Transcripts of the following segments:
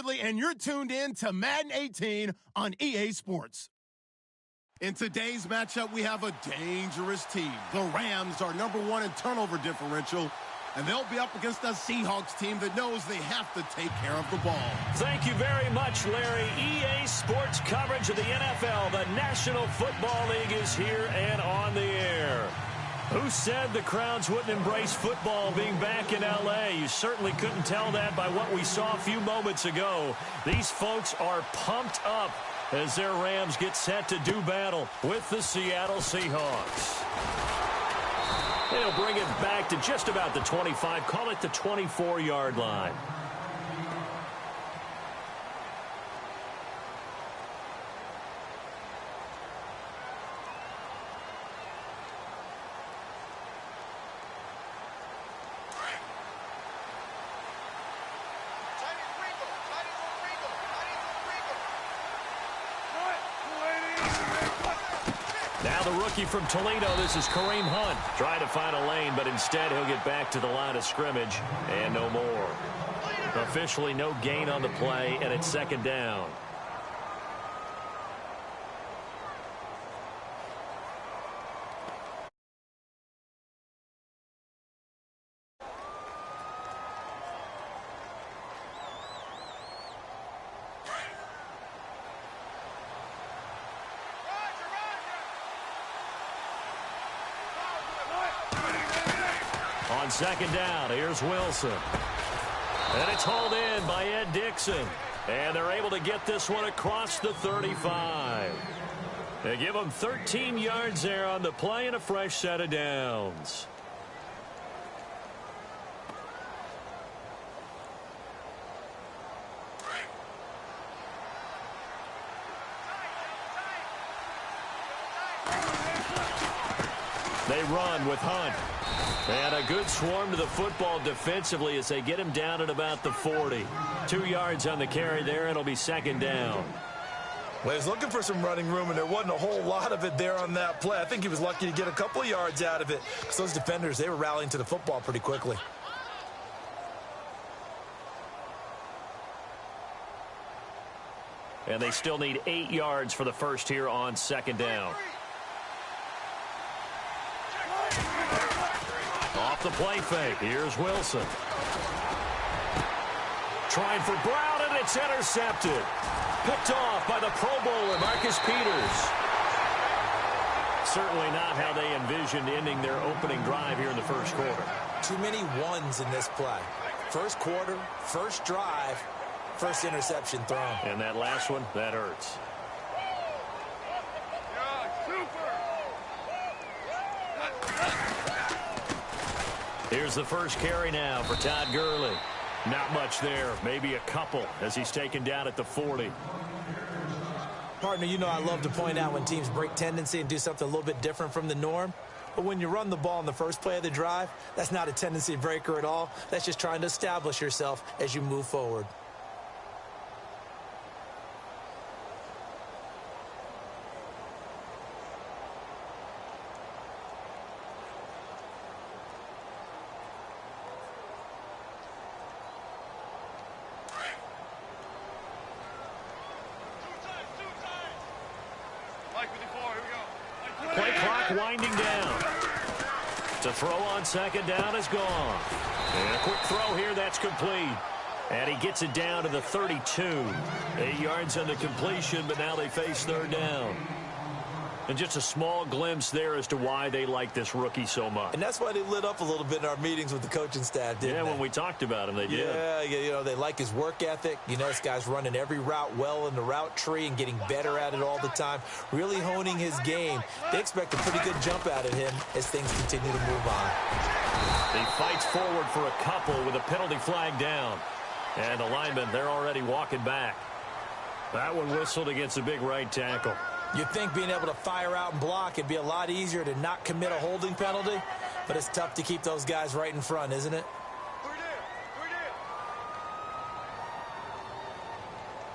Ridley, and you're tuned in to Madden 18 on EA Sports. In today's matchup, we have a dangerous team. The Rams are #1 in turnover differential, and they'll be up against a Seahawks team that knows they have to take care of the ball. Thank you very much, Larry. EA Sports coverage of the NFL. The National Football League is here and on the air. Who said the crowds wouldn't embrace football being back in L.A.? You certainly couldn't tell that by what we saw a few moments ago. These folks are pumped up as their Rams get set to do battle with the Seattle Seahawks. They'll bring it back to just about the 25, call it the 24-yard line. Now the rookie from Toledo, this is Kareem Hunt. Trying to find a lane, but instead he'll get back to the line of scrimmage and no more. Officially no gain on the play, and it's second down. On second down, here's Wilson. And it's hauled in by Ed Dixon. And they're able to get this one across the 35. They give them 13 yards there on the play and a fresh set of downs. They run with Hunt. And a good swarm to the football defensively as they get him down at about the 40. 2 yards on the carry there. It'll be second down. Well, he was looking for some running room, and there wasn't a whole lot of it there on that play. I think he was lucky to get a couple of yards out of it because those defenders, they were rallying to the football pretty quickly. And they still need 8 yards for the first here on second down. Off the play fake. Here's Wilson. Trying for Brown, and it's intercepted. Picked off by the Pro Bowler, Marcus Peters. Certainly not how they envisioned ending their opening drive here in the first quarter. Too many ones in this play. First quarter, first drive, first interception thrown. And that last one, that hurts. Here's the first carry now for Todd Gurley. Not much there, maybe a couple as he's taken down at the 40. Partner, you know I love to point out when teams break tendency and do something a little bit different from the norm. But when you run the ball in the first play of the drive, that's not a tendency breaker at all. That's just trying to establish yourself as you move forward. Play clock winding down. To throw on second down is gone. And a quick throw here, that's complete. And he gets it down to the 32. 8 yards on the completion, but now they face third down. And just a small glimpse there as to why they like this rookie so much. And that's why they lit up a little bit in our meetings with the coaching staff, didn't they? Yeah, when we talked about him, they did. Yeah, you know, they like his work ethic. You know, this guy's running every route well in the route tree and getting better at it all the time, really honing his game. They expect a pretty good jump out of him as things continue to move on. He fights forward for a couple with a penalty flag down. And the linemen, they're already walking back. That one whistled against a big right tackle. You'd think being able to fire out and block it'd be a lot easier to not commit a holding penalty, but it's tough to keep those guys right in front, isn't it?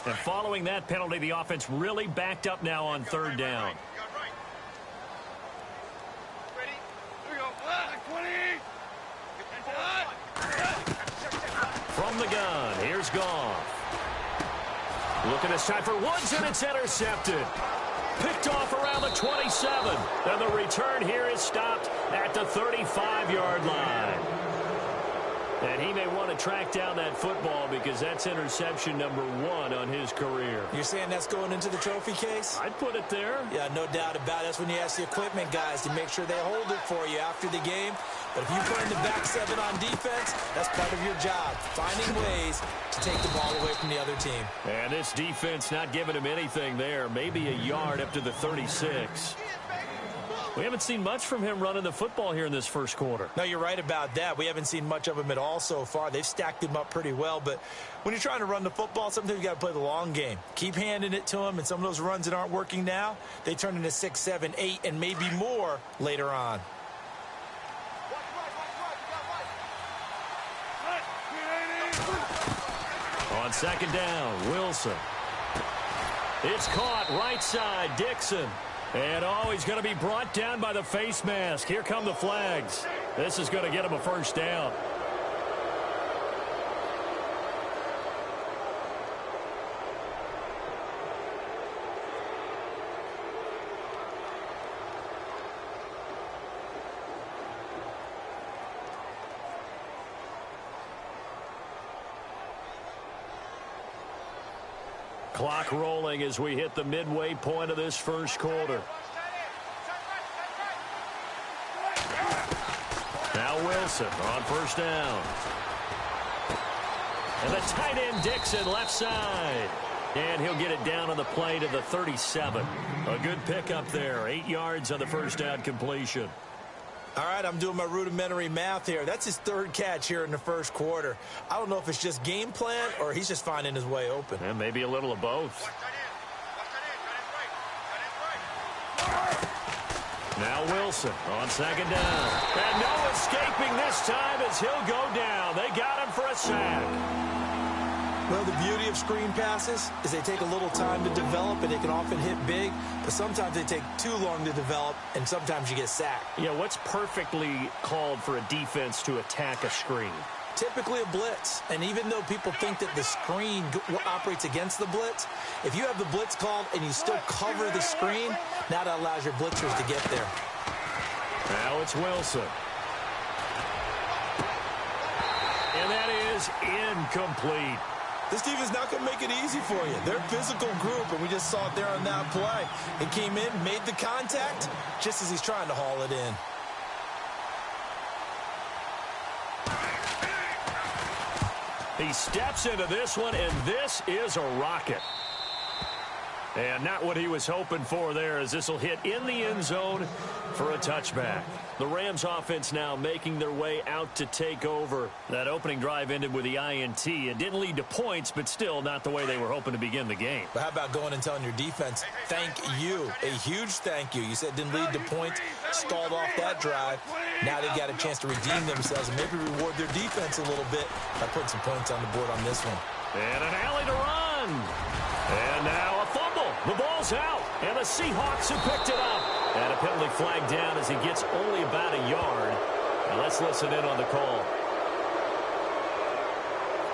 And following that penalty, the offense really backed up now on third down. From the gun, here's Goff. Looking this time for Woods, and it's intercepted. Picked off around the 27. And the return here is stopped at the 35-yard line. And he may want to track down that football because that's interception number 1 on his career. You're saying that's going into the trophy case? I'd put it there. Yeah, no doubt about it. That's when you ask the equipment guys to make sure they hold it for you after the game. But if you put in the back 7 on defense, that's part of your job, finding ways to take the ball away from the other team. And this defense not giving him anything there. Maybe a yard up to the 36. We haven't seen much from him running the football here in this first quarter. No, you're right about that. We haven't seen much of him at all so far. They've stacked him up pretty well. But when you're trying to run the football, sometimes you got to play the long game. Keep handing it to him, and some of those runs that aren't working now, they turn into 6, 7, 8, and maybe more later on. On second down, Wilson. It's caught right side, Dixon. And he's going to be brought down by the face mask. Here come the flags. This is going to get him a first down. Clock rolling as we hit the midway point of this first quarter. Now Wilson on first down. And the tight end Dixon left side. And he'll get it down on the play to the 37. A good pickup there. 8 yards on the first down completion. All right, I'm doing my rudimentary math here. That's his 3rd catch here in the first quarter. I don't know if it's just game plan or he's just finding his way open. And maybe a little of both. Now Wilson on second down. And no escaping this time as he'll go down. They got him for a sack. Well, the beauty of screen passes is they take a little time to develop, and they can often hit big, but sometimes they take too long to develop, and sometimes you get sacked. Yeah, what's perfectly called for a defense to attack a screen? Typically a blitz, and even though people think that the screen operates against the blitz, if you have the blitz called and you still cover the screen, now that allows your blitzers to get there. Now it's Wilson. And that is incomplete. This team is not going to make it easy for you. They're a physical group, and we just saw it there on that play. It came in, made the contact, just as he's trying to haul it in. He steps into this one, and this is a rocket. And not what he was hoping for there, as this will hit in the end zone for a touchback. The Rams offense now making their way out to take over. That opening drive ended with the INT. It didn't lead to points, but still not the way they were hoping to begin the game. But how about going and telling your defense, thank you, a huge thank you. You said it didn't lead to points, stalled off that drive. Now they've got a chance to redeem themselves and maybe reward their defense a little bit by putting some points on the board on this one. And an alley to run. And now a fumble. The ball's out. And the Seahawks have picked it up. And a penalty flag down as he gets only about a yard. Now let's listen in on the call.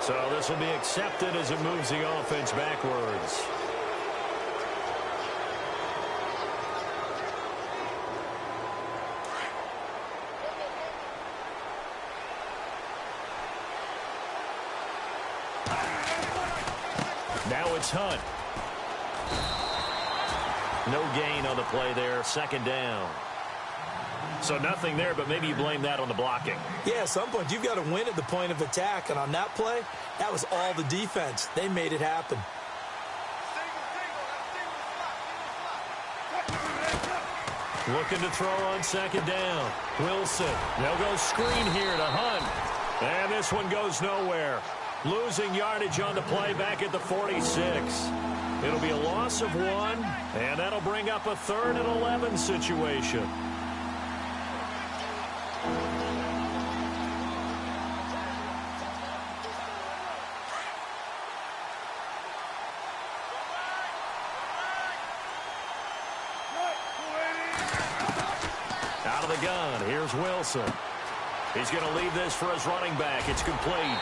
So this will be accepted as it moves the offense backwards. Now it's Hunt. No gain on the play there. Second down. So nothing there, but maybe you blame that on the blocking. Yeah, at some point you've got to win at the point of attack. And on that play, that was all the defense. They made it happen. Looking to throw on second down. Wilson. They'll go screen here to Hunt. And this one goes nowhere. Losing yardage on the play back at the 46. It'll be a loss of 1, and that'll bring up a 3rd and 11 situation. Out of the gun, here's Wilson. He's going to leave this for his running back. It's complete.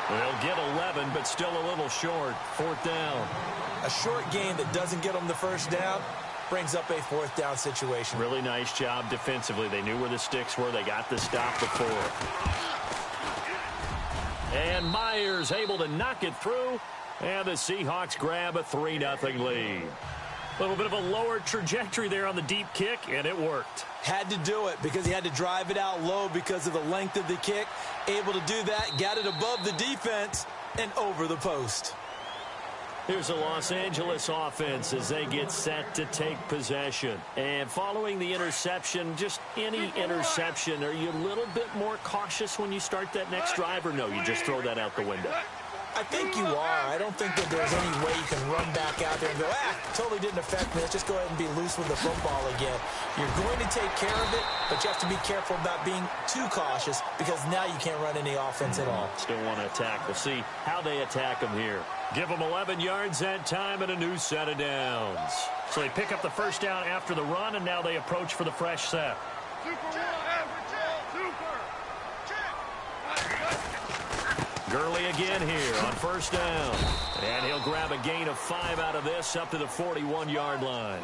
They'll get 11, but still a little short. 4th down. A short game that doesn't get them the first down brings up a 4th down situation. Really nice job defensively. They knew where the sticks were. They got the stop before. And Myers able to knock it through. And the Seahawks grab a 3-0 lead. A little bit of a lower trajectory there on the deep kick, and it worked. Had to do it because he had to drive it out low because of the length of the kick. Able to do that, got it above the defense and over the post. Here's the Los Angeles offense as they get set to take possession. And following the interception, just any interception, are you a little bit more cautious when you start that next drive, or no, you just throw that out the window? I think you are. I don't think that there's any way you can run back out there and go, totally didn't affect me. Let's just go ahead and be loose with the football again. You're going to take care of it, but you have to be careful about being too cautious because now you can't run any offense at all. Still want to attack. We'll see how they attack them here. Give them 11 yards that time and a new set of downs. So they pick up the first down after the run, and now they approach for the fresh set. Gurley again here on first down. And he'll grab a gain of 5 out of this up to the 41-yard line.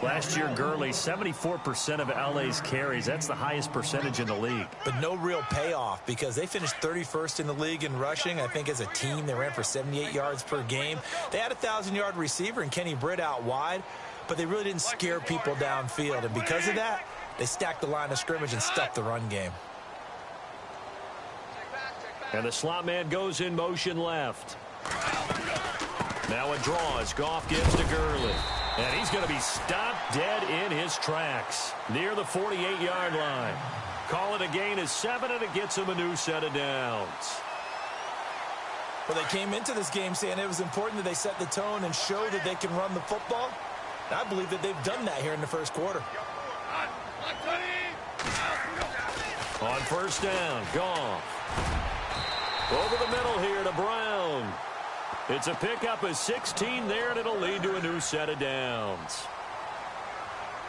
Last year, Gurley, 74% of LA's carries. That's the highest percentage in the league. But no real payoff because they finished 31st in the league in rushing. I think as a team, they ran for 78 yards per game. They had a 1,000-yard receiver in Kenny Britt out wide, but they really didn't scare people downfield. And because of that, they stacked the line of scrimmage and stuffed the run game. And the slot man goes in motion left. Now a draw as Goff gives to Gurley. And he's going to be stopped dead in his tracks near the 48-yard line. Call it a gain of 7, and it gets him a new set of downs. Well, they came into this game saying it was important that they set the tone and show that they can run the football. And I believe that they've done that here in the first quarter. On first down, Goff. Over the middle here to Brown. It's a pickup of 16 there, and it'll lead to a new set of downs.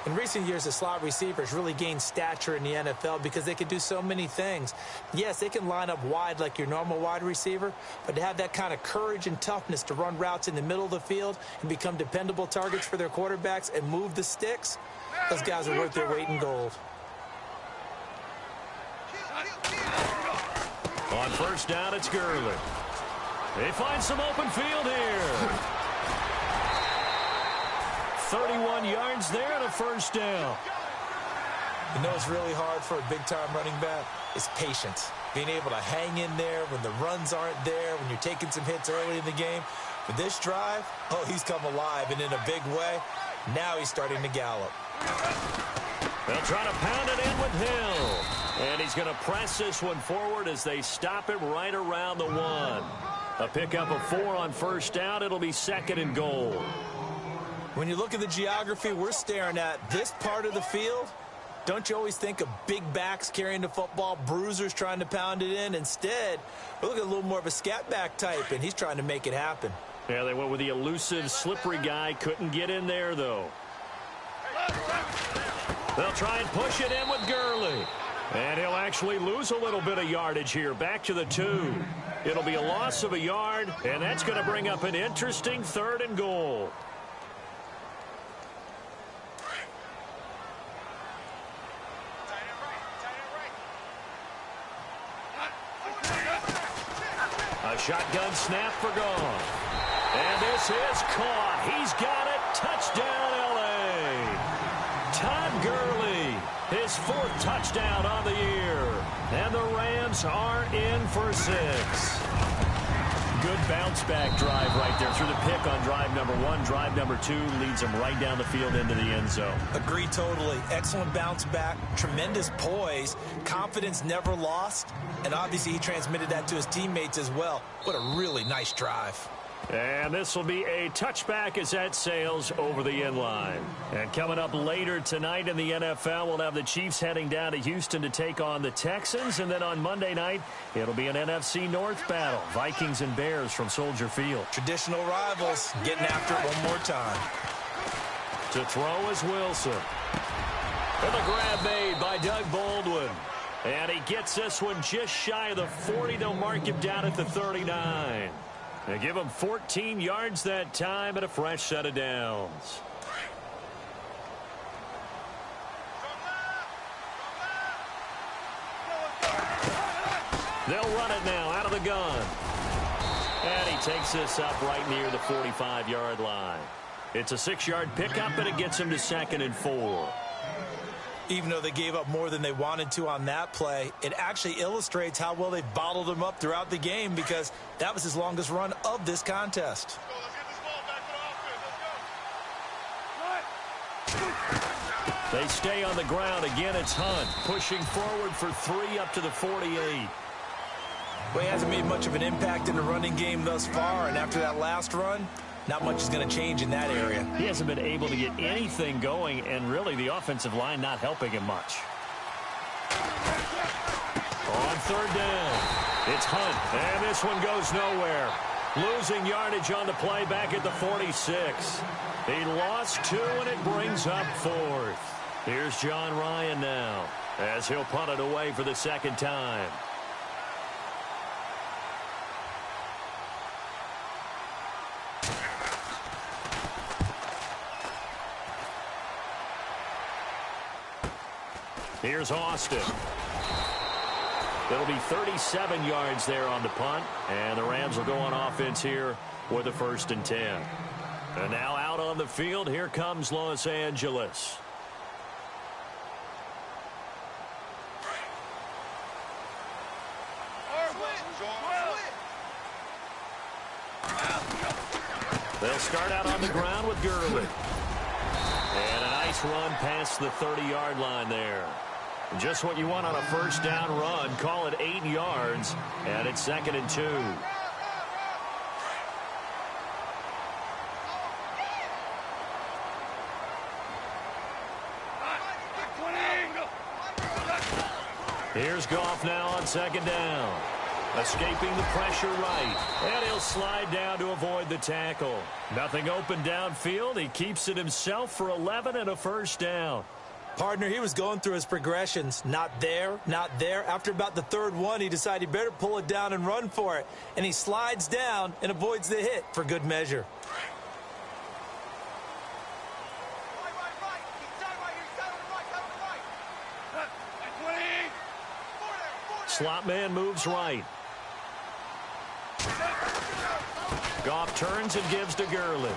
In recent years, the slot receivers really gained stature in the NFL because they can do so many things. Yes, they can line up wide like your normal wide receiver, but to have that kind of courage and toughness to run routes in the middle of the field and become dependable targets for their quarterbacks and move the sticks, those guys are worth their weight in gold. On first down, it's Gurley. They find some open field here. 31 yards there and a first down. You know what's really hard for a big-time running back? Is patience. Being able to hang in there when the runs aren't there, when you're taking some hits early in the game. But this drive, he's come alive and in a big way. Now he's starting to gallop. They'll try to pound it in with Hill. And he's going to press this one forward as they stop him right around the 1. A pickup of 4 on first down. It'll be 2nd and goal. When you look at the geography we're staring at, this part of the field, don't you always think of big backs carrying the football, bruisers trying to pound it in? Instead, we're looking at a little more of a scat back type, and he's trying to make it happen. Yeah, they went with the elusive, slippery guy. Couldn't get in there, though. They'll try and push it in with Gurley. And he'll actually lose a little bit of yardage here. Back to the 2. It'll be a loss of a yard, and that's going to bring up an interesting 3rd and goal. A shotgun snap for Goff. And this is caught. He's got it. Touchdown, L.A. Todd Gurley, his 4th touchdown on the year. And the Rams are in for 6. Good bounce-back drive right there through the pick on drive number 1. Drive number 2 leads them right down the field into the end zone. Agree totally. Excellent bounce back, tremendous poise, confidence never lost, and obviously he transmitted that to his teammates as well. What a really nice drive. And this will be a touchback as that sails over the inline. And coming up later tonight in the NFL, we'll have the Chiefs heading down to Houston to take on the Texans. And then on Monday night, it'll be an NFC North battle. Vikings and Bears from Soldier Field. Traditional rivals getting after it one more time. To throw is Wilson. And the grab made by Doug Baldwin. And he gets this one just shy of the 40. They'll mark him down at the 39. They give him 14 yards that time and a fresh set of downs. They'll run it now out of the gun. And he takes this up right near the 45-yard line. It's a 6-yard pickup, and it gets him to 2nd and 4. Even though they gave up more than they wanted to on that play, it actually illustrates how well they bottled him up throughout the game, because that was his longest run of this contest. They stay on the ground. Again, it's Hunt pushing forward for 3 up to the 48. Well, he hasn't made much of an impact in the running game thus far, and after that last run, not much is going to change in that area. He hasn't been able to get anything going, and really the offensive line not helping him much. On 3rd down, it's Hunt, and this one goes nowhere. Losing yardage on the play back at the 46. He lost 2, and it brings up 4th. Here's John Ryan now, as he'll punt it away for the 2nd time. Here's Austin. It'll be 37 yards there on the punt, and the Rams will go on offense here with a 1st and 10. And now out on the field, here comes Los Angeles. They'll start out on the ground with Gurley. And a nice run past the 30-yard line there. Just what you want on a 1st down run. Call it 8 yards, and it's 2nd and 2. Here's Goff now on 2nd down. Escaping the pressure right. And he'll slide down to avoid the tackle. Nothing open downfield. He keeps it himself for 11 and a 1st down. Partner, he was going through his progressions. Not there, not there. After about the 3rd one, he decided he better pull it down and run for it. And he slides down and avoids the hit for good measure. Slot man moves right. Goff turns and gives to Gurley.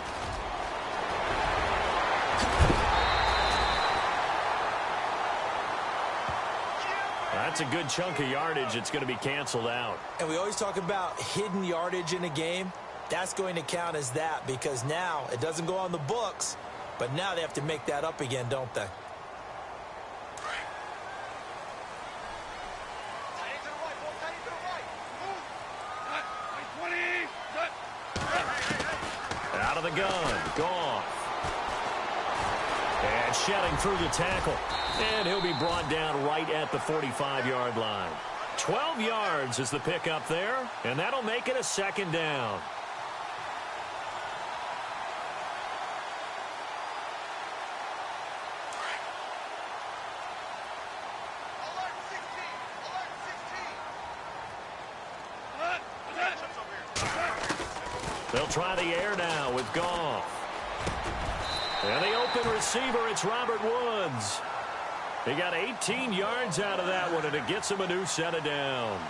That's a good chunk of yardage. It's going to be canceled out. And we always talk about hidden yardage in a game. That's going to count as that, because now it doesn't go on the books, but now they have to make that up again, don't they? Out of the gun, Goff. And shedding through the tackle. And he'll be brought down right at the 45-yard line. 12 yards is the pickup there, and that'll make it a 2nd down. They'll try the air now with Goff. And the open receiver, it's Robert Woods. He got 18 yards out of that one, and it gets him a new set of downs.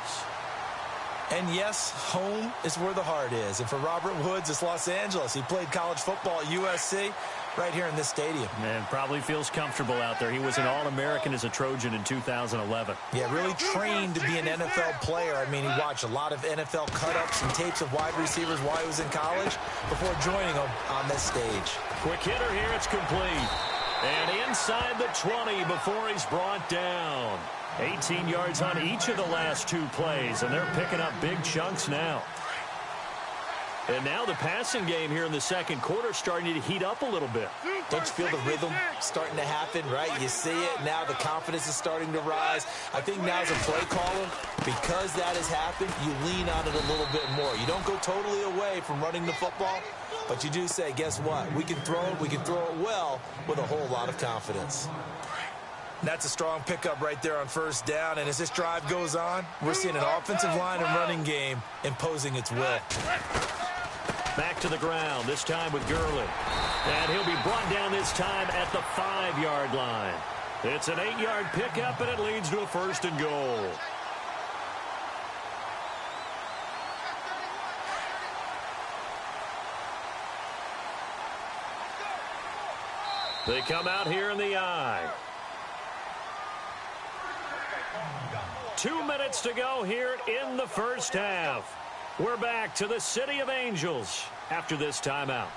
And yes, home is where the heart is. And for Robert Woods, it's Los Angeles. He played college football at USC right here in this stadium. And probably feels comfortable out there. He was an All-American as a Trojan in 2011. Yeah, really trained to be an NFL player. I mean, he watched a lot of NFL cut-ups and tapes of wide receivers while he was in college before joining them on this stage. Quick hitter here, it's complete. And inside the 20 before he's brought down. 18 yards on each of the last 2 plays, and they're picking up big chunks now. And now the passing game here in the 2nd quarter starting to heat up a little bit. Don't you feel the rhythm starting to happen, right? You see it. Now the confidence is starting to rise. I think now as a play caller, because that has happened, you lean on it a little bit more. You don't go totally away from running the football, but you do say, guess what? We can throw it well with a whole lot of confidence. That's a strong pickup right there on first down. And as this drive goes on, we're seeing an offensive line and running game imposing its will. Back to the ground, this time with Gurley. And he'll be brought down this time at the 5-yard line. It's an 8-yard pickup, and it leads to a 1st and goal. They come out here in the I. 2 minutes to go here in the first half. We're back to the City of Angels after this timeout.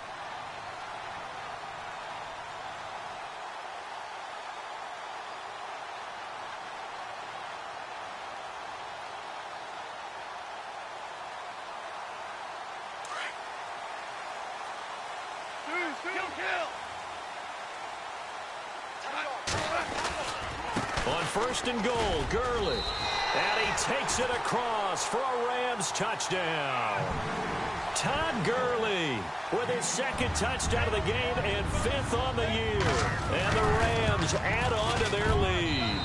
On 1st and goal, Gurley. And he takes it across for a Rams touchdown. Todd Gurley with his 2nd touchdown of the game and 5th on the year. And the Rams add on to their lead.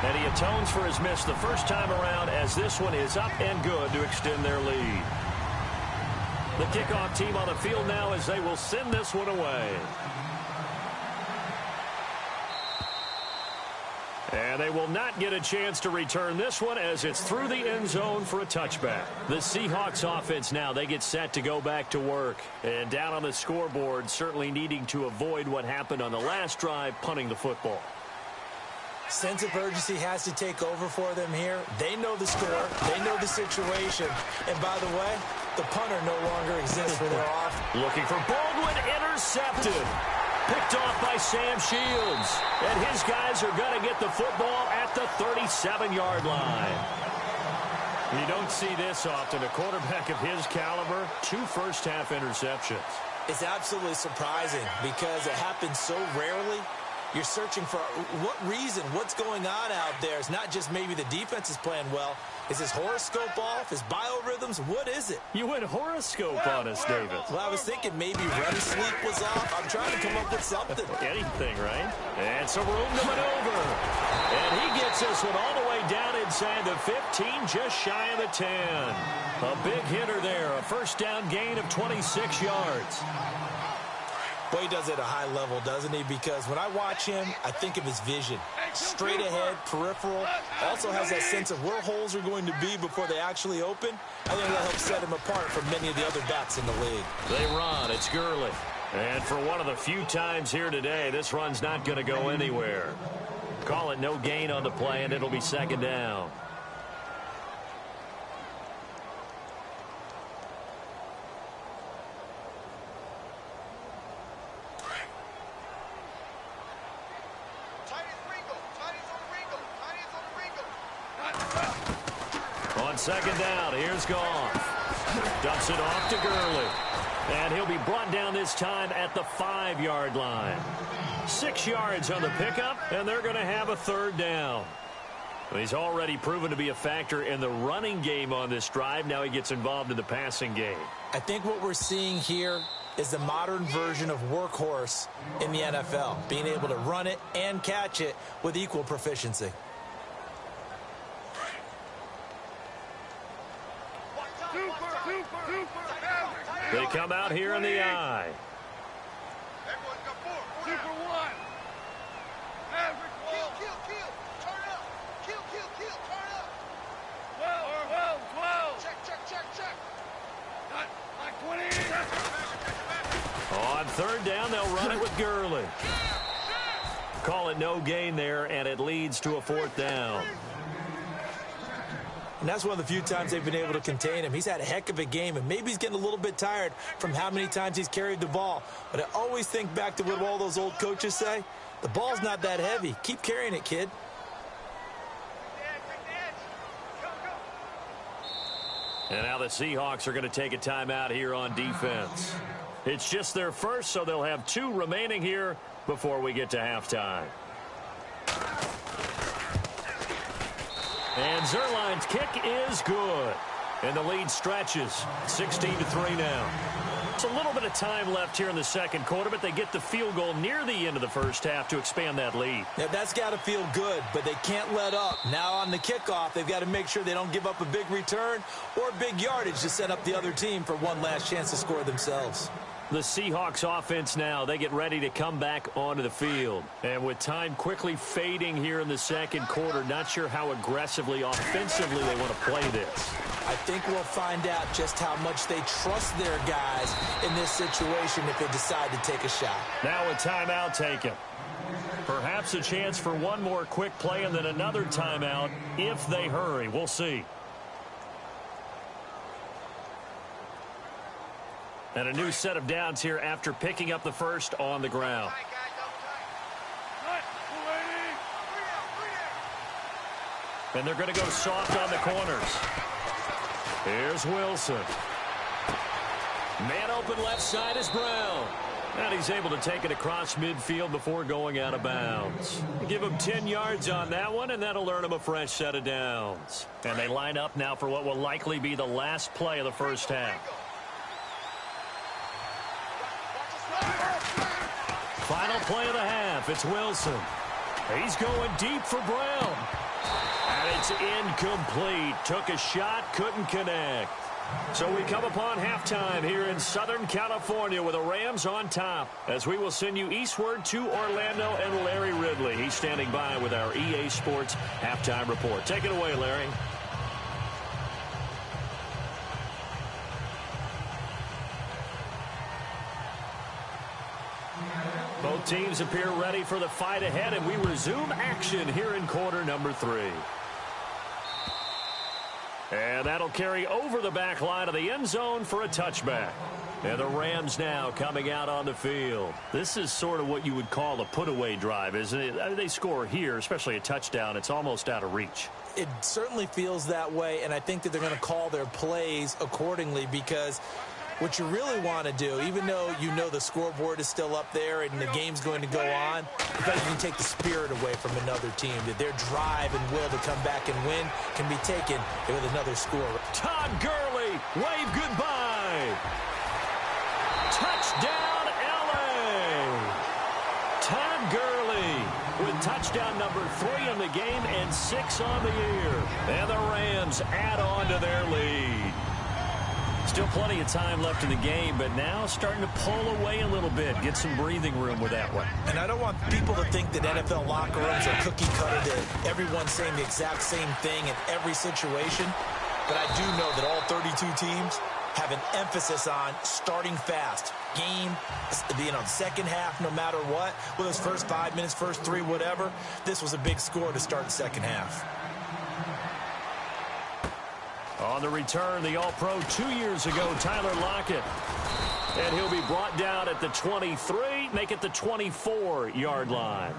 And he atones for his miss the first time around as this one is up and good to extend their lead. The kickoff team on the field now as they will send this one away. And they will not get a chance to return this one as it's through the end zone for a touchback. The Seahawks offense now, they get set to go back to work. And down on the scoreboard, certainly needing to avoid what happened on the last drive, punting the football. Sense of urgency has to take over for them here. They know the score. They know the situation. And by the way, the punter no longer exists for their off. Looking for Baldwin, intercepted. Picked off by Sam Shields. And his guys are going to get the football at the 37-yard line. You don't see this often. A quarterback of his caliber, 2 first-half interceptions. It's absolutely surprising because it happens so rarely. You're searching for what reason, what's going on out there. It's not just maybe the defense is playing well. Is his horoscope off? His biorhythms? What is it? You went horoscope on us, David. Well, I was thinking maybe REM sleep was off. I'm trying to come up with something. Anything, right? And some room to maneuver. And he gets this one all the way down inside the 15, just shy of the 10. A big hitter there. A first down gain of 26 yards. Boy, he does it at a high level, doesn't he? Because when I watch him, I think of his vision. Straight ahead, peripheral. Also has that sense of where holes are going to be before they actually open. I think that helps set him apart from many of the other backs in the league. They run. It's Gurley. And for one of the few times here today, this run's not going to go anywhere. Call it no gain on the play, and it'll be 2nd down. On 2nd down, here's Goff. Dumps it off to Gurley. And he'll be brought down this time at the 5-yard line. 6 yards on the pickup, and they're going to have a 3rd down. He's already proven to be a factor in the running game on this drive. Now he gets involved in the passing game. I think what we're seeing here is the modern version of workhorse in the NFL, being able to run it and catch it with equal proficiency. They come out here in the I. Super one. Average. Kill. Turn up. Kill. Turn up. 12. Check. Like 20. On 3rd down, they'll run it with Gurley. Call it no gain there, and it leads to a 4th down. And that's one of the few times they've been able to contain him. He's had a heck of a game, and maybe he's getting a little bit tired from how many times he's carried the ball. But I always think back to what all those old coaches say. The ball's not that heavy. Keep carrying it, kid. And now the Seahawks are going to take a timeout here on defense. It's just their first, so they'll have 2 remaining here before we get to halftime. And L2lr's kick is good. And the lead stretches 16-3 now. It's a little bit of time left here in the second quarter, but they get the field goal near the end of the first half to expand that lead. Yeah, that's got to feel good, but they can't let up. Now on the kickoff, they've got to make sure they don't give up a big return or big yardage to set up the other team for one last chance to score themselves. The Seahawks offense now, they get ready to come back onto the field. And with time quickly fading here in the second quarter, not sure how aggressively, offensively they want to play this. I think we'll find out just how much they trust their guys in this situation if they decide to take a shot. Now a timeout taken. Perhaps a chance for one more quick play and then another timeout if they hurry. We'll see. And a new set of downs here after picking up the first on the ground. And they're going to go soft on the corners. Here's Wilson. Man open left side is Brown. And he's able to take it across midfield before going out of bounds. Give him 10 yards on that one, and that'll earn him a fresh set of downs. And they line up now for what will likely be the last play of the first half. Final play of the half. It's Wilson. He's going deep for Brown. And it's incomplete. Took a shot, couldn't connect. So we come upon halftime here in Southern California with the Rams on top, as we will send you eastward to Orlando and Larry Ridley. He's standing by with our EA Sports halftime report. Take it away, Larry. Both teams appear ready for the fight ahead, and we resume action here in quarter number 3. And that'll carry over the back line of the end zone for a touchback. And the Rams now coming out on the field. This is sort of what you would call a put-away drive, isn't it? I mean, they score here, especially a touchdown. It's almost out of reach. It certainly feels that way, and I think that they're going to call their plays accordingly, because what you really want to do, even though you know the scoreboard is still up there and the game's going to go on, but you can take the spirit away from another team, that their drive and will to come back and win can be taken with another score. Todd Gurley, wave goodbye. Touchdown, L.A. Todd Gurley with touchdown number 3 in the game and 6 on the year. And the Rams add on to their lead. Still plenty of time left in the game, but now starting to pull away a little bit, get some breathing room with that one. And I don't want people to think that NFL locker rooms are cookie cutter, that everyone's saying the exact same thing in every situation. But I do know that all 32 teams have an emphasis on starting fast. Game, second half, no matter what, whether it's first 5 minutes, first 3, whatever. This was a big score to start the second half. On the return, the All-Pro 2 years ago, Tyler Lockett. And he'll be brought down at the 23, make it the 24-yard line.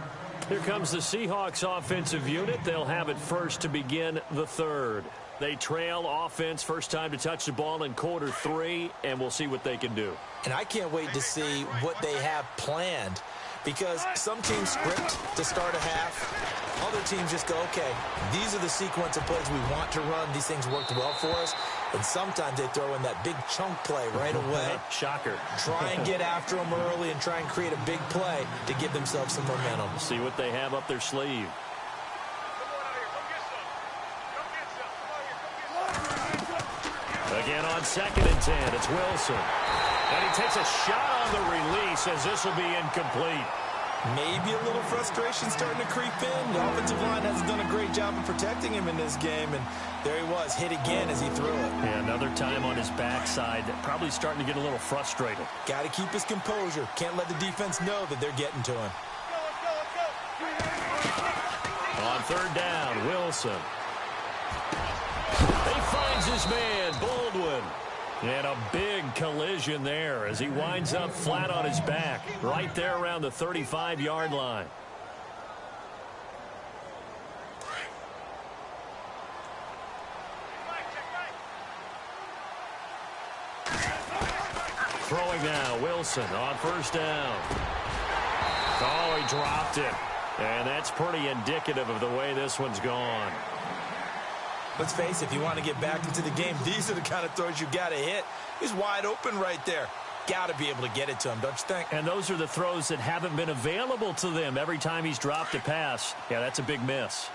Here comes the Seahawks offensive unit. They'll have it first to begin the third. They trail offense, first time to touch the ball in quarter 3, and we'll see what they can do. And I can't wait to see what they have planned, because some teams script to start a half. Other teams just go, okay, these are the sequence of plays we want to run. These things worked well for us. And sometimes they throw in that big chunk play right away. Shocker. Try and get after them early and try and create a big play to give themselves some momentum. See what they have up their sleeve. Again on 2nd and 10, it's Wilson. And he takes a shot on the release as this will be incomplete. Maybe a little frustration starting to creep in. The offensive line hasn't done a great job of protecting him in this game, and there he was, hit again as he threw it. Yeah, another time on his backside, probably starting to get a little frustrated. Got to keep his composure. Can't let the defense know that they're getting to him. On 3rd down, Wilson. He finds his man, Baldwin. And a big collision there as he winds up flat on his back, right there around the 35-yard line. Throwing now, Wilson on 1st down. Oh, he dropped it. And that's pretty indicative of the way this one's gone. Let's face it, if you want to get back into the game, these are the kind of throws you got to hit. He's wide open right there. got to be able to get it to him, don't you think? And those are the throws that haven't been available to them every time he's dropped a pass. Yeah, that's a big miss.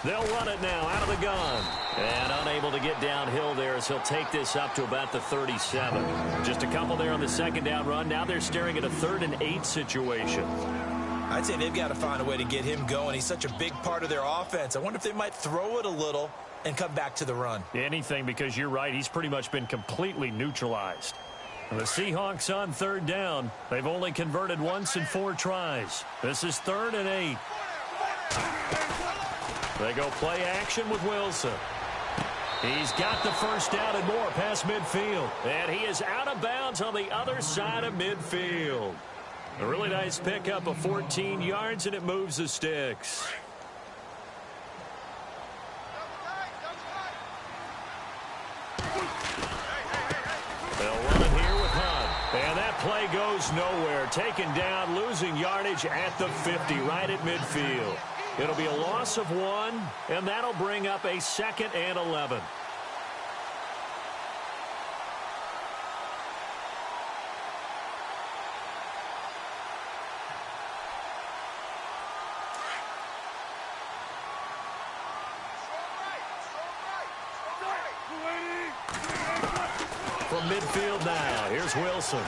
They'll run it now out of the gun. And unable to get downhill there as he'll take this up to about the 37. Just a couple there on the second down run. Now they're staring at a 3rd and 8 situation. I'd say they've got to find a way to get him going. He's such a big part of their offense. I wonder if they might throw it a little and come back to the run. Anything, because you're right. He's pretty much been completely neutralized. And the Seahawks on 3rd down. They've only converted once in 4 tries. This is 3rd and 8. They go play action with Wilson. He's got the first down and more past midfield. And he is out of bounds on the other side of midfield. A really nice pickup of 14 yards, and it moves the sticks. They'll run it here with Hunt. And that play goes nowhere. Taken down, losing yardage at the 50, right at midfield. It'll be a loss of 1, and that'll bring up a 2nd and 11. From midfield now, here's Wilson.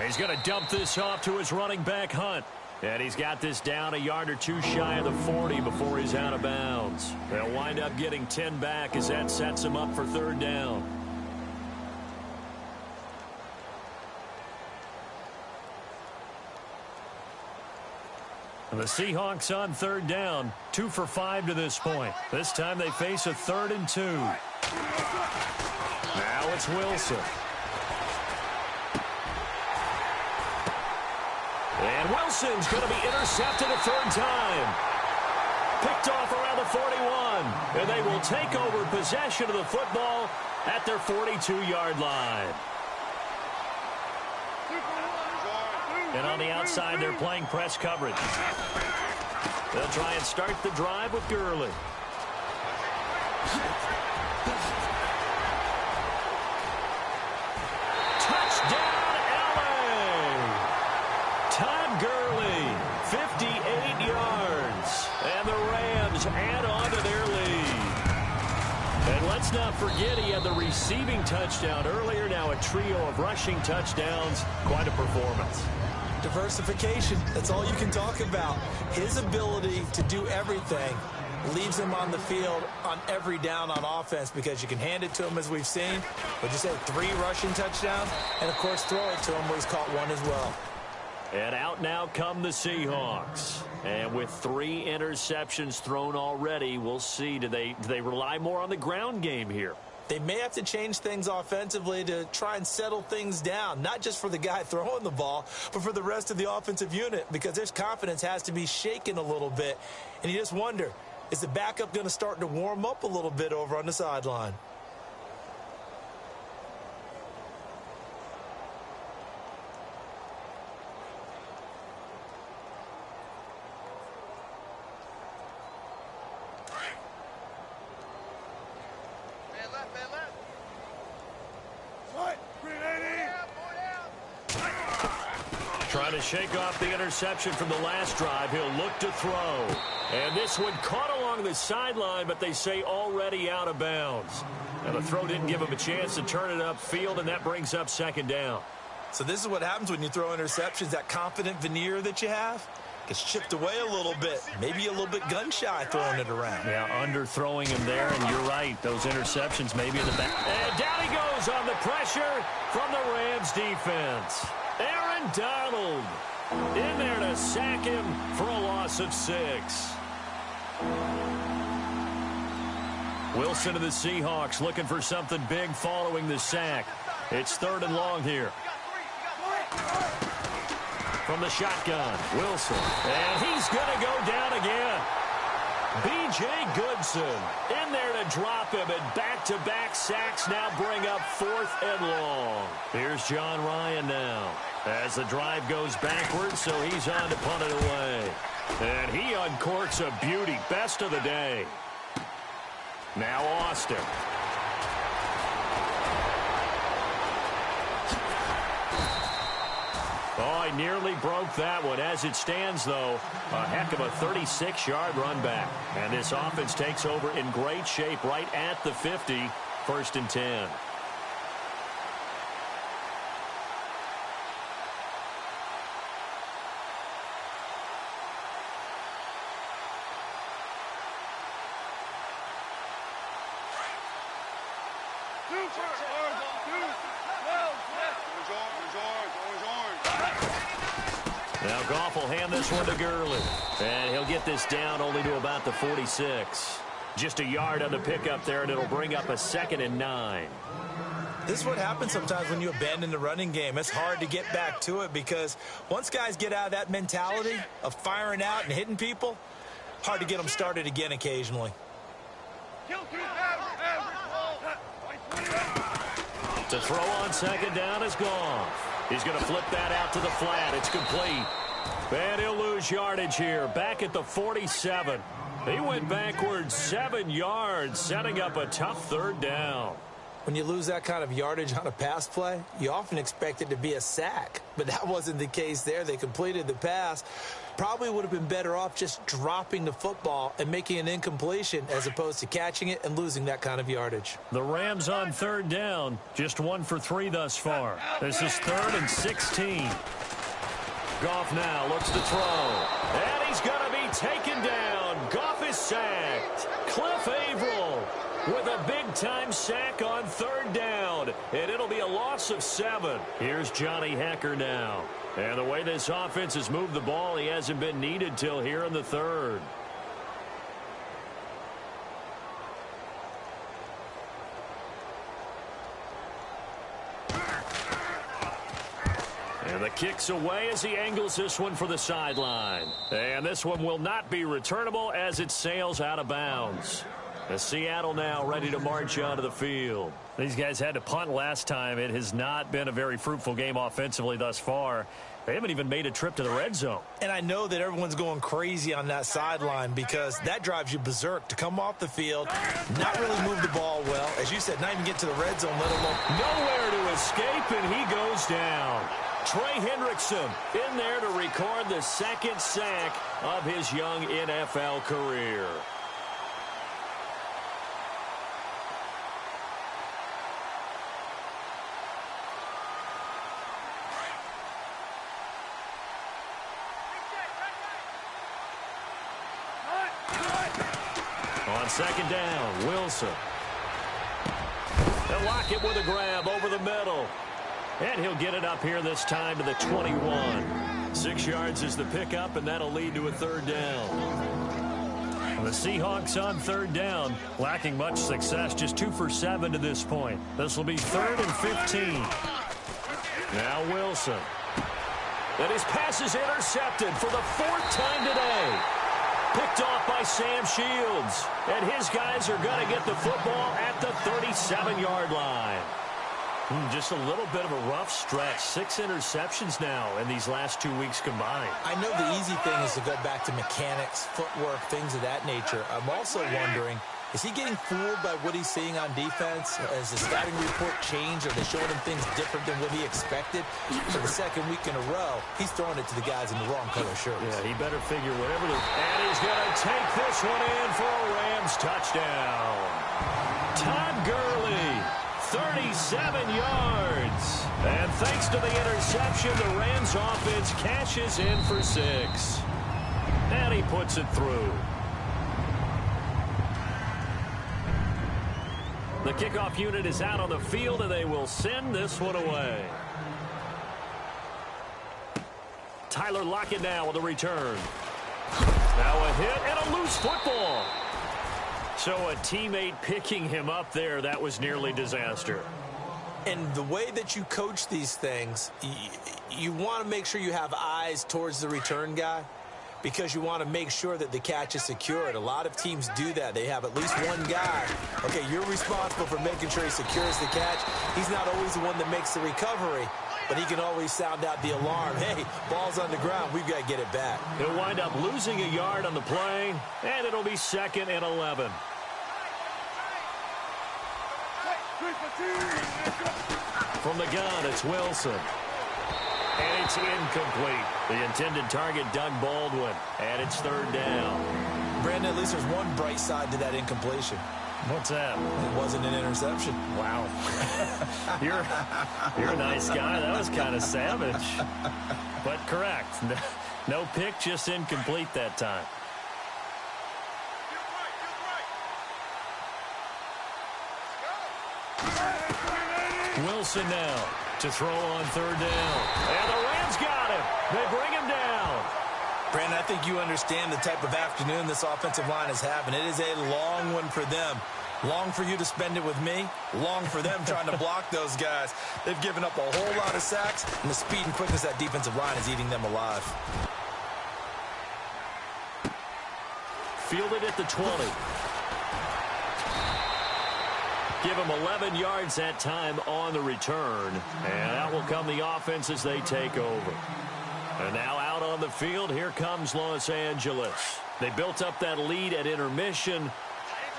He's going to dump this off to his running back, Hunt. And he's got this down a yard or 2 shy of the 40 before he's out of bounds. They'll wind up getting 10 back as that sets him up for 3rd down. And the Seahawks on 3rd down, 2 for 5 to this point. This time they face a 3rd and 2. Now it's Wilson. And Wilson's going to be intercepted a 3rd time. Picked off around the 41. And they will take over possession of the football at their 42-yard line. And on the outside, they're playing press coverage. They'll try and start the drive with Gurley. Touchdown, L.A. Todd Gurley, 58 yards. And the Rams add on to their lead. And let's not forget he had the receiving touchdown earlier. Now a trio of rushing touchdowns. Quite a performance. Diversification, that's all you can talk about. His ability to do everything leaves him on the field on every down on offense because you can hand it to him as we've seen. But you say 3 rushing touchdowns, and of course throw it to him where he's caught 1 as well. And out now come the Seahawks. And with 3 interceptions thrown already, we'll see. Do they rely more on the ground game here? They may have to change things offensively to try and settle things down, not just for the guy throwing the ball, but for the rest of the offensive unit, because their confidence has to be shaken a little bit. And you just wonder, is the backup going to start to warm up a little bit over on the sideline? Trying to shake off the interception from the last drive. He'll look to throw. And this one caught along the sideline, but they say already out of bounds. Now the throw didn't give him a chance to turn it upfield, and that brings up 2nd down. So this is what happens when you throw interceptions. That confident veneer that you have gets chipped away a little bit. Maybe a little bit gun-shy throwing it around. Yeah, underthrowing him there, and you're right. Those interceptions maybe in the back. And down he goes on the pressure from the Rams defense. Aaron Donald in there to sack him for a loss of 6. Wilson of the Seahawks looking for something big following the sack. It's 3rd and long here. From the shotgun, Wilson. And he's going to go down again. B.J. Goodson in there to drop him, and back-to-back sacks now bring up 4th and long. Here's John Ryan now as the drive goes backwards, so he's on to punt it away. And he uncorks a beauty. Best of the day. Now Austin. Oh, he nearly broke that one. As it stands, though, a heck of a 36-yard run back. And this offense takes over in great shape right at the 50, 1st and 10. Now Goff will hand this one to Gurley. And he'll get this down only to about the 46. Just a yard on the pickup there, and it'll bring up a 2nd and 9. This is what happens sometimes when you abandon the running game. It's hard to get back to it because once guys get out of that mentality of firing out and hitting people, hard to get them started again occasionally. To throw on 2nd down is Goff. He's going to flip that out to the flat. It's complete. And he'll lose yardage here. Back at the 47. He went backwards 7 yards, setting up a tough 3rd down. When you lose that kind of yardage on a pass play, you often expect it to be a sack. But that wasn't the case there. They completed the pass. Probably would have been better off just dropping the football and making an incompletion as opposed to catching it and losing that kind of yardage. The Rams on 3rd down, just 1 for 3 thus far. This is 3rd and 16. Goff now looks to throw. And he's going to be taken down. Goff is sacked. Cliff Averill with a big-time sack on 3rd down. And it'll be a loss of 7. Here's Johnny Hecker now. And the way this offense has moved the ball, he hasn't been needed till here in the 3rd. And the kick's away as he angles this one for the sideline. And this one will not be returnable as it sails out of bounds. As Seattle now ready to march onto the field. These guys had to punt last time. It has not been a very fruitful game offensively thus far. They haven't even made a trip to the red zone. And I know that everyone's going crazy on that sideline because that drives you berserk to come off the field, not really move the ball well. As you said, not even get to the red zone, let alone. Nowhere to escape, and he goes down. Trey Hendrickson in there to record the 2nd sack of his young NFL career. On 2nd down, Wilson. They'll lock it with a grab over the middle. And he'll get it up here this time to the 21. 6 yards is the pickup, and that'll lead to a 3rd down. The Seahawks on 3rd down, lacking much success, just 2 for 7 to this point. This will be 3rd and 15. Now Wilson. And his pass is intercepted for the 4th time today. Picked off by Sam Shields. And his guys are going to get the football at the 37-yard line. Just a little bit of a rough stretch. 6 interceptions now in these last 2 weeks combined. I know the easy thing is to go back to mechanics, footwork, things of that nature. I'm also wondering, is he getting fooled by what he's seeing on defense? Has the scouting report changed? Are they showing him things different than what he expected? For the 2nd week in a row, he's throwing it to the guys in the wrong color shirts. Yeah, he better figure whatever. And he's going to take this one in for a Rams touchdown. Todd Gurley, 37 yards. And thanks to the interception, the Rams offense cashes in for 6. And he puts it through. The kickoff unit is out on the field, and they will send this one away. Tyler Lockett now with a return. Now a hit and a loose football. So a teammate picking him up there, that was nearly disaster. And the way that you coach these things, you want to make sure you have eyes towards the return guy because you want to make sure that the catch is secured. A lot of teams do that. They have at least one guy. Okay, you're responsible for making sure he secures the catch. He's not always the one that makes the recovery, but he can always sound out the alarm. Hey, ball's on the ground. We've got to get it back. He'll wind up losing a yard on the play, and it'll be 2nd and 11. From the gun, it's Wilson. And it's incomplete. The intended target, Doug Baldwin. And it's third down. Brandon, at least there's one bright side to that incompletion. What's that? It wasn't an interception. Wow. You're a nice guy. That was kind of savage. But correct. No pick, just incomplete that time. Wilson now to throw on third down. And the Rams got him. They bring him down. Brandon, I think you understand the type of afternoon this offensive line is having. It is a long one for them. Long for you to spend it with me. Long for them trying to block those guys. They've given up a whole lot of sacks, and the speed and quickness of that defensive line is eating them alive. Fielded at the 20. Give him 11 yards that time on the return. And out will come the offense as they take over. And now out on the field, here comes Los Angeles. They built up that lead at intermission,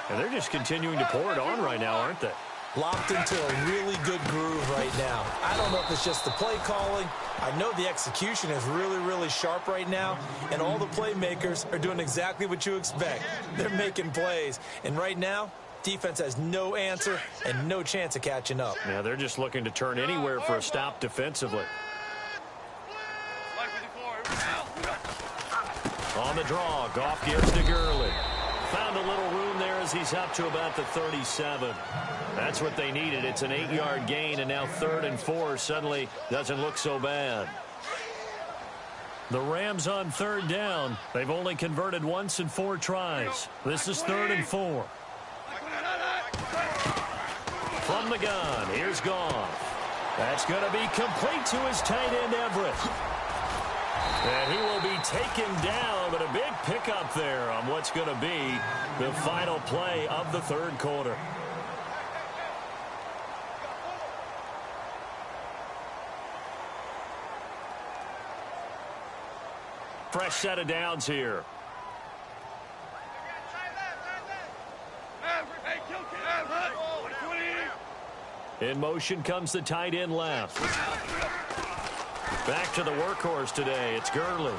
and they're just continuing to pour it on right now, aren't they? Locked into a really good groove right now. I don't know if it's just the play calling. I know the execution is really, really sharp right now, and all the playmakers are doing exactly what you expect. They're making plays, and right now, defense has no answer and no chance of catching up. Yeah, they're just looking to turn anywhere for a stop defensively. On the draw, Goff gives to Gurley. Found a little room there as he's up to about the 37. That's what they needed. It's an 8-yard gain, and now 3rd and 4 suddenly doesn't look so bad. The Rams on third down. They've only converted once in 4 tries. This is 3rd and 4. From the gun, here's Goff. That's going to be complete to his tight end, Everett. And he will be taken down, but a big pickup there on what's going to be the final play of the third quarter. Fresh set of downs here. In motion comes the tight end left. Back to the workhorse today. It's Gurley.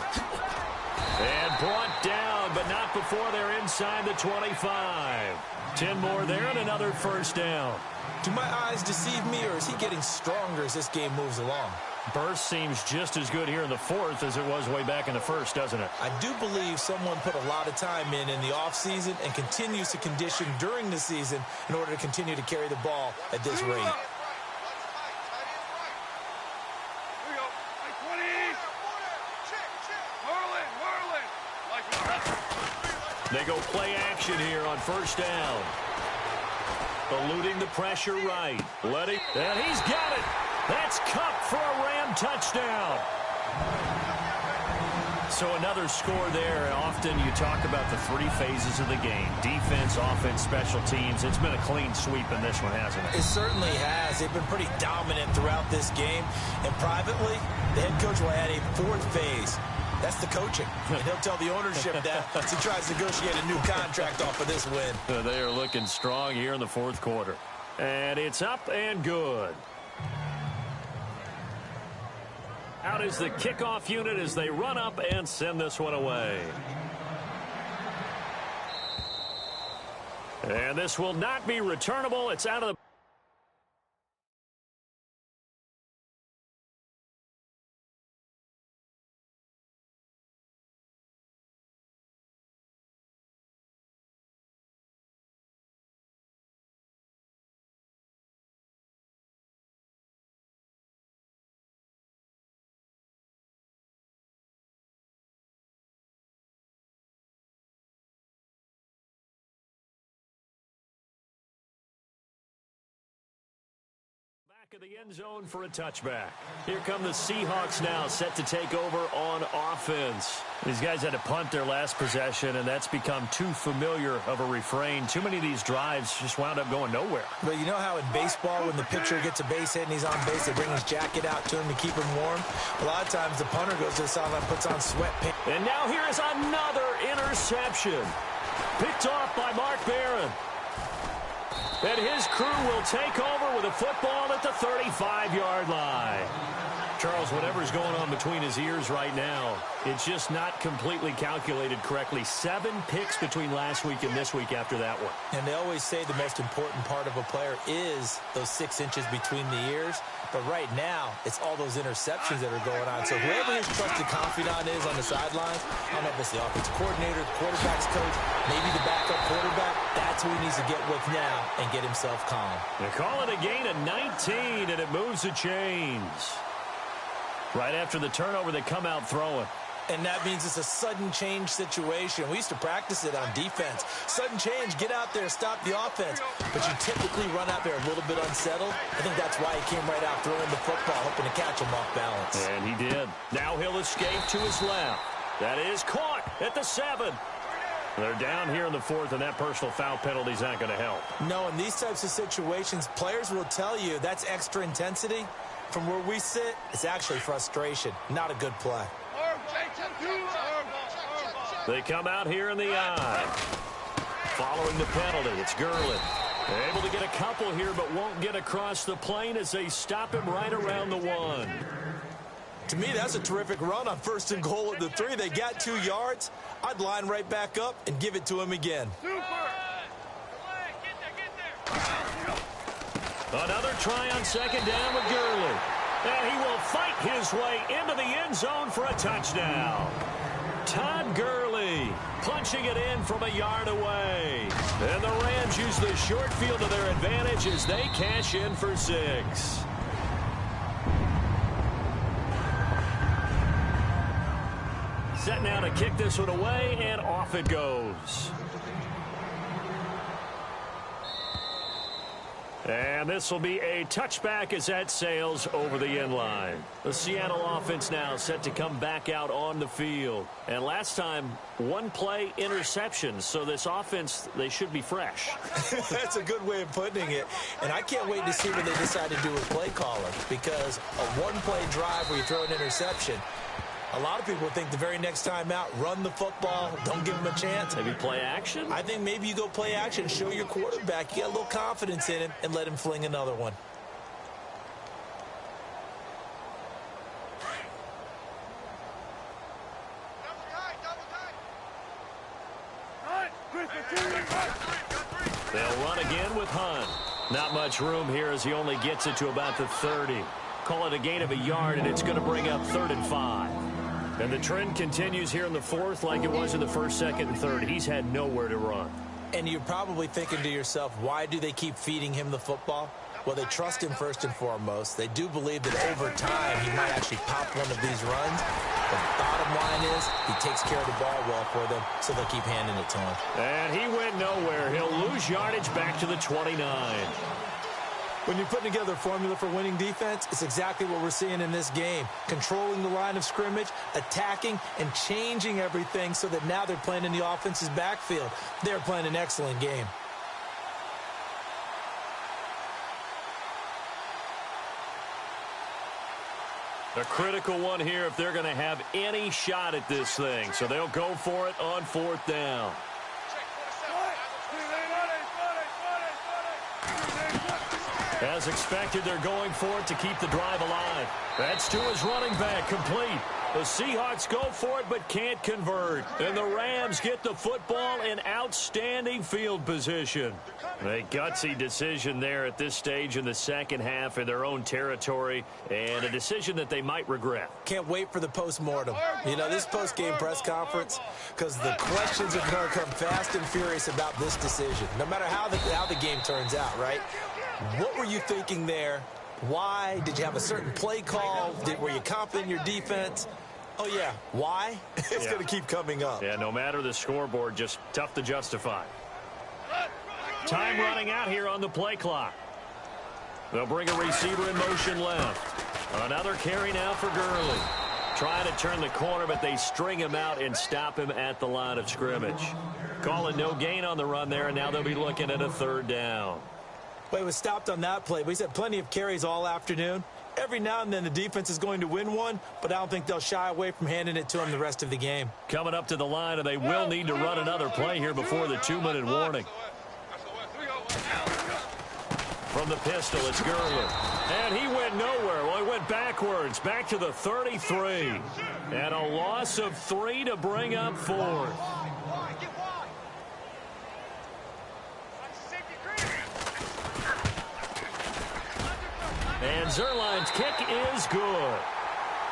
And brought down, but not before they're inside the 25. 10 more there and another first down. Do my eyes deceive me, or is he getting stronger as this game moves along? Burst seems just as good here in the fourth as it was way back in the first, doesn't it? I do believe someone put a lot of time in the offseason and continues to condition during the season in order to continue to carry the ball at this rate. They go play action here on first down. Eluding the pressure right. And he's got it. That's Kupp for a Ram touchdown. So another score there. Often you talk about the 3 phases of the game. Defense, offense, special teams. It's been a clean sweep in this one, hasn't it? It certainly has. They've been pretty dominant throughout this game. And privately, the head coach will add a 4th phase. That's the coaching. And he'll tell the ownership that as he tries to negotiate a new contract off of this win. They are looking strong here in the fourth quarter. And it's up and good. Out is the kickoff unit as they run up and send this one away. And this will not be returnable. It's out of the... Back of the end zone for a touchback. Here come the Seahawks now, set to take over on offense. These guys had to punt their last possession, and that's become too familiar of a refrain. Too many of these drives just wound up going nowhere. But you know how in baseball, when the pitcher gets a base hit and he's on base, they bring his jacket out to him to keep him warm? A lot of times the punter goes to the sideline, puts on sweatpants. And now here is another interception. Picked off by Mark Barron. And his crew will take over with a football at the 35-yard line. Charles, whatever's going on between his ears right now, it's just not completely calculated correctly. 7 picks between last week and this week after that one. And they always say the most important part of a player is those 6 inches between the ears. But right now, it's all those interceptions that are going on. So whoever his trusted confidant is on the sidelines, I don't know if it's the offensive coordinator, the quarterback's coach, maybe the backup quarterback, that's who he needs to get with now and get himself calm. They call it a gain of 19, and it moves the chains. Right after the turnover, they come out throwing. And that means it's a sudden change situation. We used to practice it on defense. Sudden change, get out there, stop the offense. But you typically run out there a little bit unsettled. I think that's why he came right out throwing the football, hoping to catch him off balance. And he did. Now he'll escape to his left. That is caught at the 7. They're down here in the 4th, and that personal foul penalty is not going to help. No, in these types of situations, players will tell you that's extra intensity. From where we sit, it's actually frustration, not a good play. They come out here in the eye. Following the penalty, it's Gurley. Able to get a couple here, but won't get across the plane as they stop him right around the 1. To me, that's a terrific run on 1st and goal at the 3. They got 2 yards. I'd line right back up and give it to him again. Another try on 2nd down with Gurley. And he will fight his way into the end zone for a touchdown. Todd Gurley punching it in from a yard away. And the Rams use the short field to their advantage as they cash in for 6. Set now to kick this one away, and off it goes. And this will be a touchback as that sails over the end line. The Seattle offense now set to come back out on the field. And last time, 1 play interception. So this offense, they should be fresh. That's a good way of putting it. And I can't wait to see what they decide to do with play caller. Because a 1-play drive where you throw an interception, a lot of people think the very next time out, run the football, don't give him a chance. Maybe play action? I think maybe you go play action, show your quarterback you got a little confidence in him, and let him fling another one. They'll run again with Hunt. Not much room here as he only gets it to about the 30. Call it a gain of a yard, and it's going to bring up 3rd and 5. And the trend continues here in the 4th like it was in the 1st, 2nd, and 3rd. He's had nowhere to run. And you're probably thinking to yourself, why do they keep feeding him the football? Well, they trust him first and foremost. They do believe that over time he might actually pop one of these runs. But the bottom line is he takes care of the ball well for them, so they'll keep handing it to him. And he went nowhere. He'll lose yardage back to the 29. When you're putting together a formula for winning defense, it's exactly what we're seeing in this game. Controlling the line of scrimmage, attacking, and changing everything so that now they're playing in the offense's backfield. They're playing an excellent game. A critical one here if they're going to have any shot at this thing. So they'll go for it on 4th down. As expected, they're going for it to keep the drive alive. That's to his running back, complete. The Seahawks go for it but can't convert. And the Rams get the football in outstanding field position. A gutsy decision there at this stage in the second half in their own territory, and a decision that they might regret. Can't wait for the post-mortem. You know, this post-game press conference, because the questions are going to come fast and furious about this decision, no matter how the game turns out, right? What were you thinking there? Why? Did you have a certain play call? Were you confident in your defense? Oh, yeah. Why? It's going to keep coming up. Yeah, no matter the scoreboard, just tough to justify. Time running out here on the play clock. They'll bring a receiver in motion left. Another carry now for Gurley. Trying to turn the corner, but they string him out and stop him at the line of scrimmage. Call it no gain on the run there, and now they'll be looking at a 3rd down. Well, he was stopped on that play, but he's had plenty of carries all afternoon. Every now and then the defense is going to win one, but I don't think they'll shy away from handing it to him the rest of the game. Coming up to the line, and they will need to run another play here before the 2-minute warning. From the pistol, it's Gurley. And he went nowhere. Well, he went backwards, back to the 33. And a loss of 3 to bring up 4th. And Zerline's kick is good.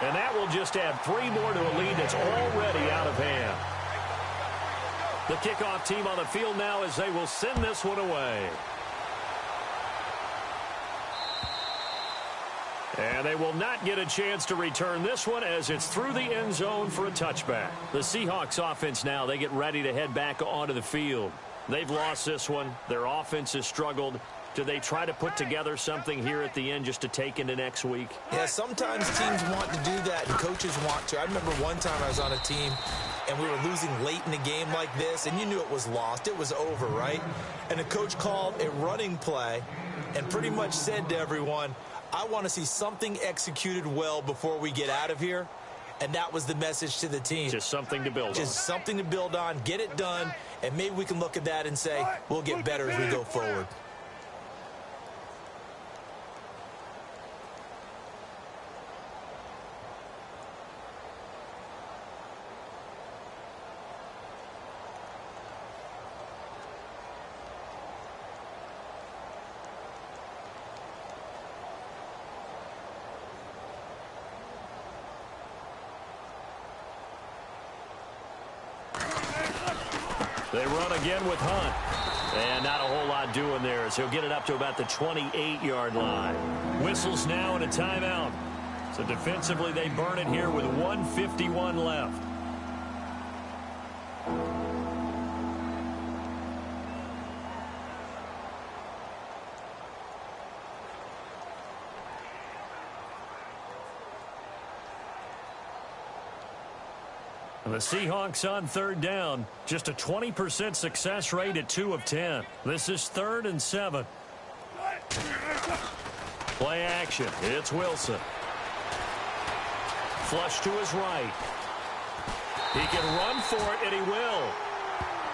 And that will just add 3 more to a lead that's already out of hand. The kickoff team on the field now as they will send this one away. And they will not get a chance to return this one as it's through the end zone for a touchback. The Seahawks offense now, they get ready to head back onto the field. They've lost this one. Their offense has struggled. Do they try to put together something here at the end just to take into next week? Yeah, sometimes teams want to do that and coaches want to. I remember one time I was on a team and we were losing late in a game like this, and you knew it was lost. It was over, right? And the coach called a running play and pretty much said to everyone, I want to see something executed well before we get out of here. And that was the message to the team. Just something to build on. Just something to build on, get it done, and maybe we can look at that and say, we'll get better as we go forward. They run again with Hunt. And not a whole lot doing there as he'll get it up to about the 28-yard line. Whistles now and a timeout. So defensively they burn it here with 1:51 left. And the Seahawks on 3rd down, just a 20% success rate at 2 of 10. This is 3rd and 7. Play action. It's Wilson. Flush to his right. He can run for it, and he will.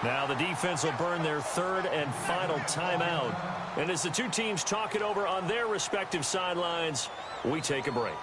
Now the defense will burn their 3rd and final timeout. And as the two teams talk it over on their respective sidelines, we take a break.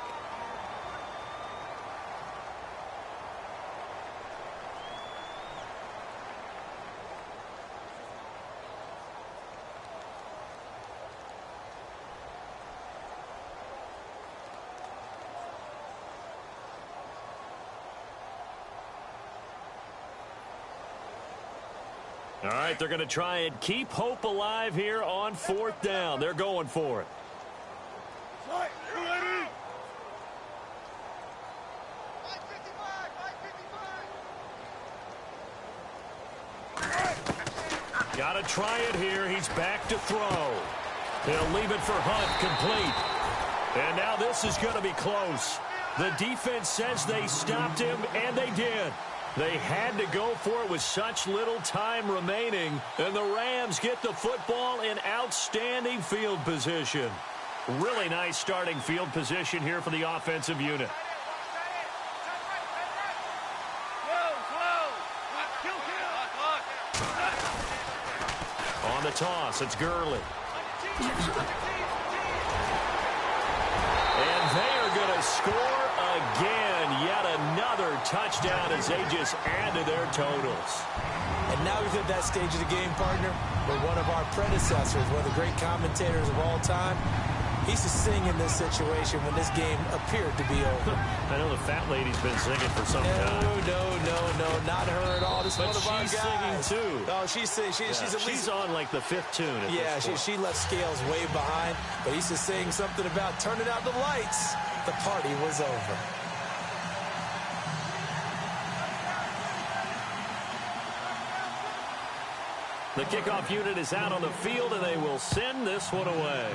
All right, they're going to try and keep hope alive here on 4th down. They're going for it. Got to try it here. He's back to throw. He'll leave it for Hunt, complete. And now this is going to be close. The defense says they stopped him, and they did. They had to go for it with such little time remaining, and the Rams get the football in outstanding field position. Really nice starting field position here for the offensive unit. On the toss, it's Gurley. And they are going to score again. Yet another touchdown as they just add to their totals. And now we've hit that stage of the game, partner, where one of our predecessors, one of the great commentators of all time, he used to sing in this situation when this game appeared to be over. I know the fat lady's been singing for some time. No, not her at all. This is one of our guys. She's singing too. Oh, she's singing. She's on like the 5th tune. Yeah, she left Scales way behind, but he used to sing something about turning out the lights. The party was over. The kickoff unit is out on the field, and they will send this one away.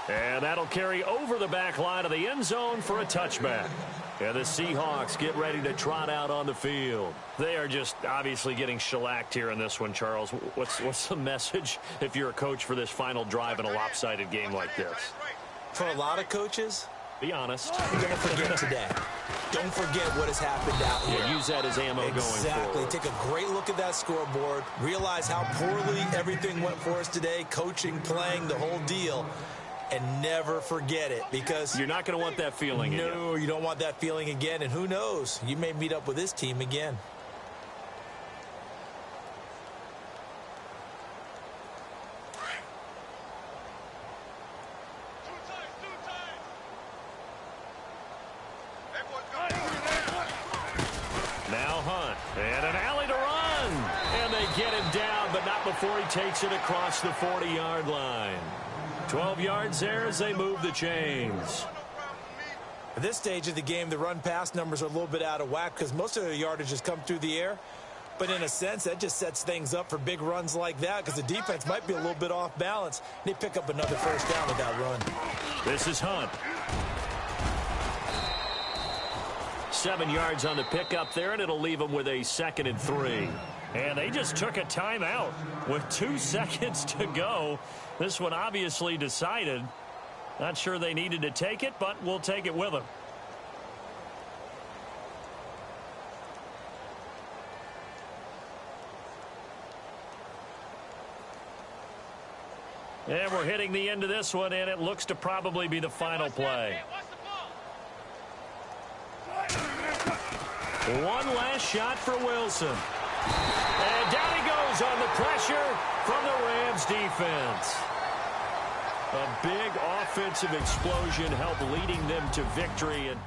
And that'll carry over the back line of the end zone for a touchback. And the Seahawks get ready to trot out on the field. They are just obviously getting shellacked here in this one, Charles. What's the message if you're a coach for this final drive in a lopsided game like this? For a lot of coaches, Be honest. You're going to forget today. Don't forget what has happened out here. Yeah, use that as ammo going forward. Exactly. Take a great look at that scoreboard. Realize how poorly everything went for us today. Coaching, playing, the whole deal. And never forget it, because you're not going to want that feeling again. No, you don't want that feeling again. And who knows? You may meet up with this team again. Now Hunt, and an alley to run. And they get him down, but not before he takes it across the 40-yard line. 12 yards there as they move the chains. At this stage of the game, the run-pass numbers are a little bit out of whack because most of the yardage has come through the air. But in a sense, that just sets things up for big runs like that because the defense might be a little bit off balance. They pick up another first down with that run. This is Hunt. 7 yards on the pickup there, and it'll leave them with a 2nd and 3. And they just took a timeout with 2 seconds to go. This one obviously decided. Not sure they needed to take it, but we'll take it with them. And we're hitting the end of this one, and it looks to probably be the final play. One last shot for Wilson. And down he goes on the pressure from the Rams defense. A big offensive explosion helped leading them to victory. And